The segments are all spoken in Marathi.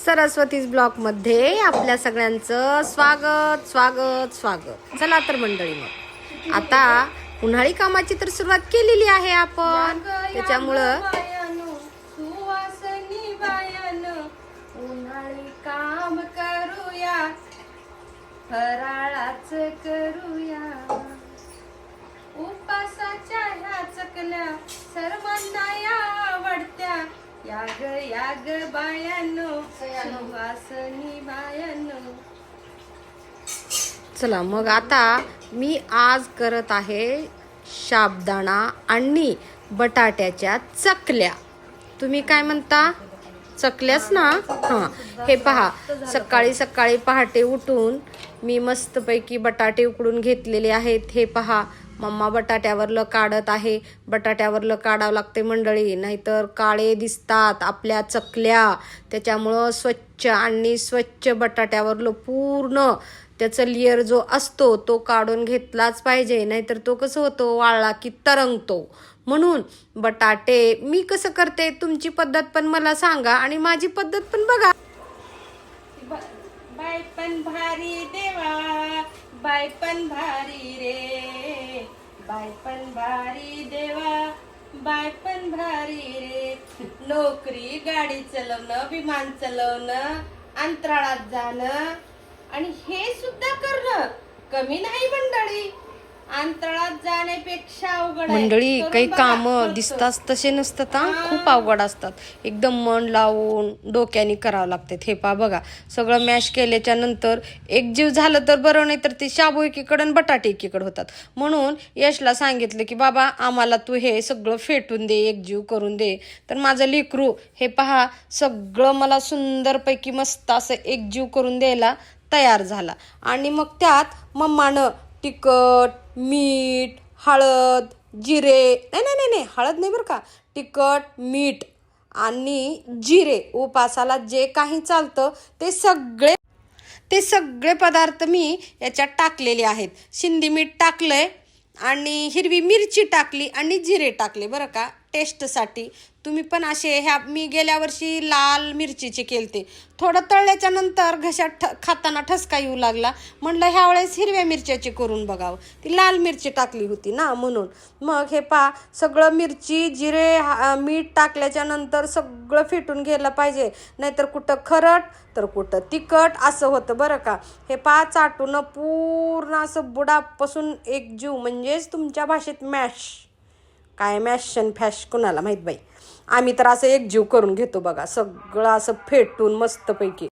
सरस्वतीज ब्लॉग मध्ये आपल्या सगळ्यांचं स्वागत स्वागत स्वागत। चला तर मंडळी, मग आता उन्हाळी कामाची तर सुरुवात केलेली आहे आपण, त्याच्यामुळं उन्हाळी काम करूया, फराळाच करूया, उपासाच्या ह्या चकल्या सर्वांना या आवडत्या। याग बायानो, सुवासनी बायानो। चला मग आता मी आज करत आहे साबुदाणा आणि बटाट्याच्या चकल्या। तुम्ही काय म्हणता? चकल्याच ना? हां, हे पहा, सकाळी सकाळी पहाटे उठून मी मस्तपैकी बटाटे उकडून घेतलेले आहेत। हे पहा, मम्मा बटाट्यावरलं काढत आहे। बटाट्यावरलं काढावं लागते मंडळी, नाहीतर काळे दिसतात आपल्या चकल्या। त्याच्यामुळं स्वच्छ बटाट्यावरलं पूर्ण त्याचं लेयर जो असतो तो काढून घेतलाच पाहिजे, नाहीतर तो कसं होतो, वाळला की तरंगतो। म्हणून बटाटे मी कसं करते, तुमची पद्धत पण मला सांगा आणि माझी पद्धत पण बघा। बाय पण भारी देवा, बाय पण भारी रे, बाय पण भारी देवा, बाय पण भारी रे। नोकरी, गाडी चालवणं, विमान चालवणं, अंतराळात जाणं आणि हे सुद्धा करणं कमी नाही मंडळी। अंतराळात जाण्यापेक्षा अवघड मंडळी, काही काम दिसतात तसे नसतात, खूप अवघड असतात। एकदम मन लावून डोक्याने करावं लागते। हे पा बघा, सगळं मॅश केल्याच्या नंतर एकजीव झालं तर बरं, नाही तर ते शाबू एकीकडे आणि बटाटे एकीकडे होतात। म्हणून यशला सांगितलं की बाबा आम्हाला तू हे सगळं फेटून दे, एकजीव करून दे। तर माझं लेकरू हे पहा सगळं मला सुंदरपैकी मस्त असं एकजीव करून द्यायला तयार झाला। आणि मग त्यात मम्मानं तिखट, मीठ, हळद, जिरे, नाही हळद नाही बरं का, तिखट, मीठ आणि जिरे, उपासाला जे काही चालतं ते सगळे पदार्थ मी याच्यात टाकलेले आहेत। शिंदी मीठ टाकलंय आणि हिरवी मिरची टाकली आणि जिरे टाकले बरं का, टेस्टसाठी। तुम्ही पण असे, ह्या मी गेल्या वर्षी लाल मिरचीचे केलते, थोडं तळल्याच्या नंतर घशात खाताना ठसका येऊ लागला, म्हणलं ह्या वेळेस हिरव्या मिरच्याची करून बघावं, ती लाल मिरची टाकली होती ना म्हणून। मग हे पा सगळं मिरची, जिरे, मीठ टाकल्याच्या नंतर सगळं फेटून घ्यायला पाहिजे, नाहीतर कुठं खरट तर कुठं तिखट असं होतं बरं का। हे पा चाटून पूर्ण असं बुडापासून एकजीव, म्हणजेच तुमच्या भाषेत मॅश, काय मॅशन फॅश कुणाला माहीत बाई, आम्ही तर असं एकजीव करून घेतो बघा, सगळं असं फेटून मस्तपैकी।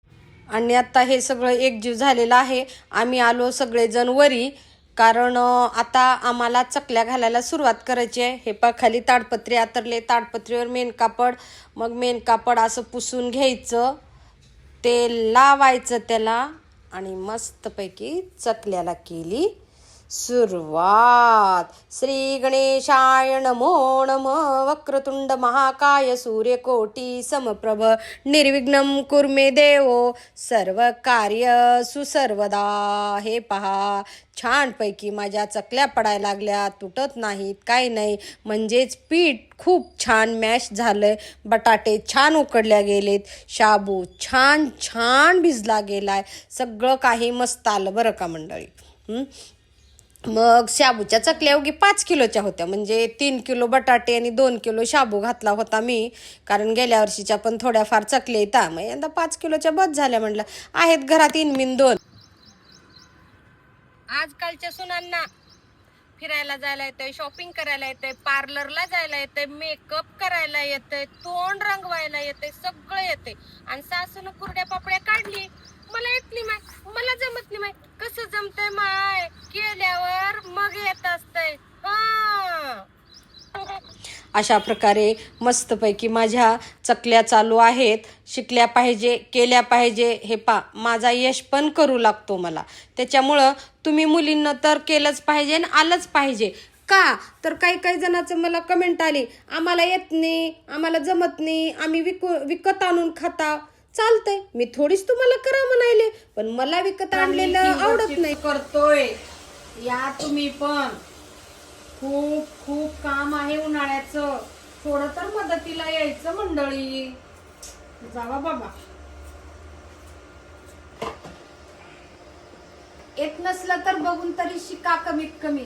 आणि आता हे सगळं एकजीव झालेलं आहे। आम्ही आलो सगळेजण वरी, कारण आता आम्हाला चकल्या घालायला सुरुवात करायची आहे। हे पा खाली ताडपत्री आतरले, ताडपत्रीवर मेन कापड, मग मेन कापड असं पुसून घ्यायचं, तेल लावायचं त्याला आणि मस्तपैकी चकल्याला केली सुरुवात। श्री गणेशाय नमो नमः, वक्रतुंड महाकाय सूर्यकोटी समप्रभ, निर्विघ्नं कुर्मे देवो सर्व कार्य सुसर्वदा। हे पहा छानपैकी माझ्या चकल्या पडायला लागल्या, तुटत नाहीत, काही नाही, म्हणजेच पीठ खूप छान मॅश झालंय, बटाटे छान उकडल्या गेलेत, शाबू छान छान भिजला गेलाय, सगळं काही मस्त आलं बरं का मंडळी। मग शाबूच्या चकल्या उगी 5 किलोच्या होत्या, म्हणजे 3 किलो बटाटे आणि 2 किलो शाबू घातला होता मी, कारण गेल्या वर्षीच्या पण थोड्याफार चकल्या येतात, मग यंदा 5 किलोच्या बस झाल्या म्हणलं, आहेत घरात 2. आजकालच्या सुनांना फिरायला जायला येतंय, शॉपिंग करायला येतंय, पार्लरला जायला येतंय, मेकअप करायला येतंय, तोंड रंगवायला येतंय, सगळं येतंय। आणि सासून कुरड्या पापड्या काढली, मला येत नाही माय, मला जमत नाही माय, कसं जमतंय माय, केल्यावर मग येत असतंय। अशा प्रकारे मस्तपैकी माझ्या चकल्या चालू आहेत, शिकल्या पाहिजे, केल्या पाहिजे। हे पा माझा यश पण करू लागतो मला, त्याच्यामुळं तुम्ही मुलींना तर केलंच पाहिजे आणि आलंच पाहिजे का, तर काही जणांचं मला कमेंट आली, आम्हाला येत नाही, आम्हाला जमत नाही, आम्ही विकत आणून खाता। चालतंय, मी थोडीच तुम्हाला करा म्हणायले, पण मला विकत आणलेलं आवडत नाही। करतोय या तुम्ही पण, खूप काम आहे येत नसलं तर बघून तरी शिका कमीत कमी.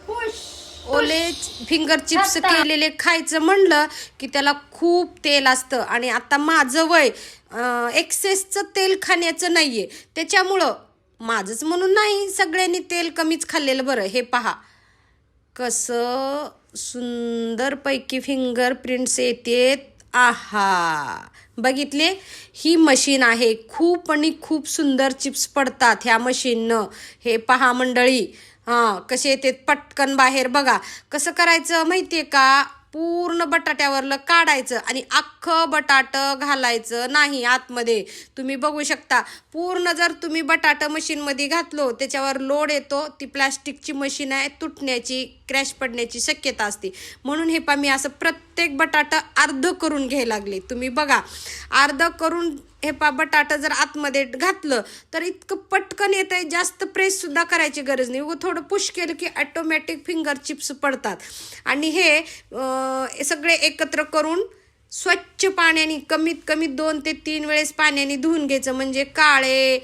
पुश. ओले फिंगर चिप्स केलेले खायचं म्हणलं की त्याला खूप तेल असतं आणि आता माझं वय एक्सेसचं तेल खाण्याचं नाहीये, त्याच्यामुळं माझंच म्हणून नाही, सगळ्यांनी तेल कमीच खाल्लेलं बरं. हे पहा कसं सुंदरपैकी फिंगर प्रिंट्स येतेत. आहा, बघितले? ही मशीन आहे, खूप आणि खूप सुंदर चिप्स पडतात ह्या मशीननं. हे पहा मंडळी, कसे येते पटकन बाहेर. बघा कसं करायचं माहितीये का, पूर्ण बटाट्यावरलं काढायचं आणि अख्खं बटाट घालायचं नाही आतमध्ये. तुम्ही बघू शकता, पूर्ण जर तुम्ही बटाटा मशीनमध्ये घातलो त्याच्यावर लोड येतो, ती प्लॅस्टिकची मशीन आहे, तुटण्याची क्रॅश पडण्याची शक्यता असते. म्हणून हे पहा मी असं प्रत्येक बटाटा अर्ध करून घ्यायला लागले. तुम्ही बघा, अर्ध करून हे पहा बटाटा जर आतमध्ये घातलं तर इतकं पटकन येतंय, जास्त प्रेस सुद्धा करायची गरज नाही. उगं थोडं पुश केलं की ऑटोमॅटिक फिंगर चिप्स पडतात. आणि हे सगळे एकत्र करून स्वच्छ पाण्याने कमीत कमी 2 ते 3 वेळेस पाण्याने धुवून घ्यायचं, म्हणजे काळे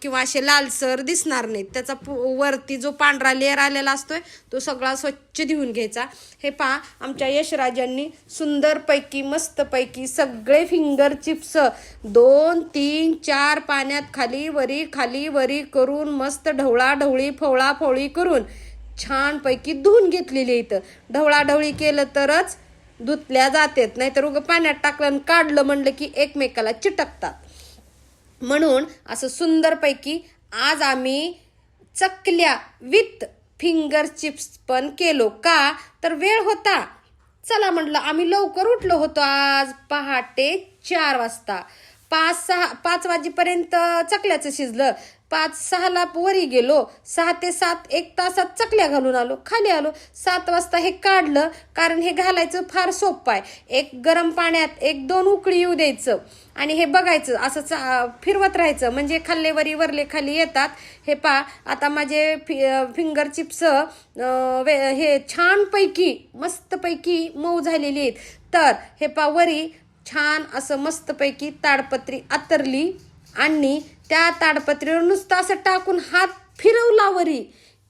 किंवा असे लालसर दिसणार नाहीत. त्याचा वरती जो पांढरा लेअर आलेला असतोय तो सगळा स्वच्छ धुवून घ्यायचा. हे पहा आमच्या यशराजांनी सुंदरपैकी मस्तपैकी सगळे फिंगर चिप्स 2, 3, 4 पाण्यात खाली वरी करून मस्त ढवळाढवळी फवळाफवळी करून छानपैकी धुवून घेतलेली. इथं ढवळाढवळी केलं तरच धुतल्या जातात, नाहीतर उगं पाण्यात टाकलं आणि काढलं म्हणलं की एकमेकाला चिटकतात. म्हणून असं सुंदरपैकी आज आम्ही चकल्या विथ फिंगर चिप्स पण केलो. का तर वेळ होता, चला म्हटलं. आम्ही लवकर उठलो होतो आज, पहाटे 4 वाजता. 5 वाजेपर्यंत चकल्याचं शिजलं. 5-6ला वरी गेलो, 6 ते 7 1 तासात चकल्या घालून आलो, खाली आलो. 7 वाजता हे काढलं, कारण हे घालायचं फार सोपं आहे. एक गरम पाण्यात 1-2 उकळी येऊ द्यायचं आणि हे बघायचं, असं फिरवत राहायचं, म्हणजे खाल्ले वरले खाली येतात. हे पहा आता माझे फिंगर चिप्स हे छानपैकी मस्तपैकी मऊ झालेली आहेत. तर हे पहा वरी छान असं मस्तपैकी ताडपत्री आतरली आणि त्या ताडपत्रीवर नुसतं असं टाकून हात फिरवला वरी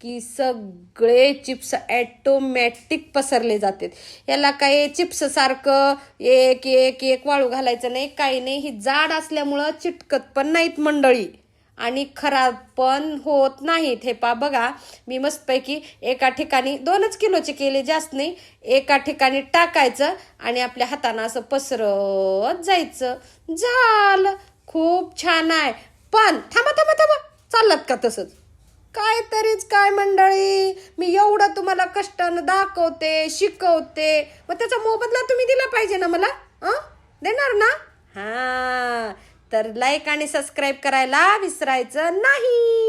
की सगळे चिप्स ॲटोमॅटिक पसरले जातात. याला काही चिप्स सारखं एक एक एक वाळू घालायचं नाही, काही नाही. ही जाड असल्यामुळं चिटकत पण नाहीत मंडळी आणि खराब पण होत नाहीत. हे पहा बघा, मी मस्तपैकी एका ठिकाणी 2च किलोचे केले, जास्त नाही. एका ठिकाणी टाकायचं आणि आपल्या हातानं असं पसरत जायचं, झालं. खूप छान आहे. पण थांबा, चाललात का तसंच? काय तरीच काय मंडळी, मी एवढं तुम्हाला कष्टानं दाखवते, शिकवते, मग त्याचा मोबदला तुम्ही दिला पाहिजे ना मला. देणार ना? तर लाईक आणि सबस्क्राईब करायला विसरायचं नाही.